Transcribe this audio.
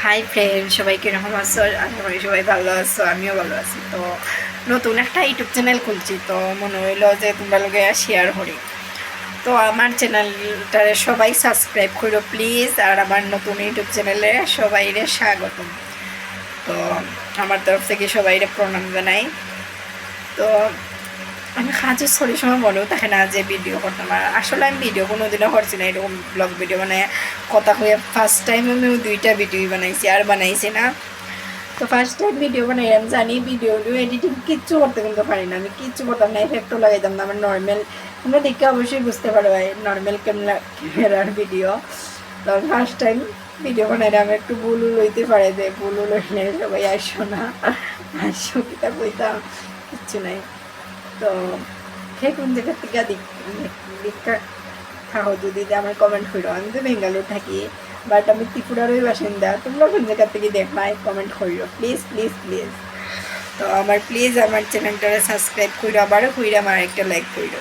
Hi friend, সবাই কিরকম আছো? আশা করি সবাই ভালো আছো, আমিও ভালো আছি। তো নতুন একটা ইউটিউব চ্যানেল খুলছি, তো মনে হইলো যে তোমরা লোকে শেয়ার করি। তো আমার চ্যানেলটারে সবাই সাবস্ক্রাইব করো প্লিজ, আর আমার নতুন ইউটিউব চ্যানেলে সবাইরে স্বাগতম। তো আমার তরফ থেকে সবাইরে প্রণাম জানাই। তো আমি কাজের ছড়ির সময় মনেও থাকে না যে ভিডিও করতাম, আর আসলে আমি ভিডিও কোনো দিনও করছি না, এরকম ব্লগ ভিডিও মানে কথা কয়ে ফার্স্ট টাইম আমি 2টা ভিডিওই বানাইছি, আর বানাইছি না। তো ফার্স্ট টাইম ভিডিও বানাইলাম, জানি ভিডিও এডিটিং কিচ্ছু করতে কিন্তু পারি না, আমি কিচ্ছু করতাম না, এফেক্টও লাগাইতাম না। আমার নর্মাল, তোমরা দেখে অবশ্যই বুঝতে পারো নর্মাল ক্যামেরার ভিডিও। তো ফার্স্ট টাইম ভিডিও বানাইলে আমি একটু ভুলও লইতে পারে, যে ভুলও লইলে সবাই আসো না, আসো কিতা কইতাম, কিচ্ছু নাই। তো সে কোন জায়গার থেকে দীক্ষা থাকো যদি আমার কমেন্ট করো। আমি তো বেঙ্গালুরু থাকি, বাট আমি ত্রিপুরারই বাসিন্দা। তোমরা কোন জায়গার থেকে দেখায় কমেন্ট করো প্লিজ প্লিজ প্লিজ। তো আমার প্লিজ আমার চ্যানেলটা সাবস্ক্রাইব করো, আবারও কইরা আমার একটা লাইক করো।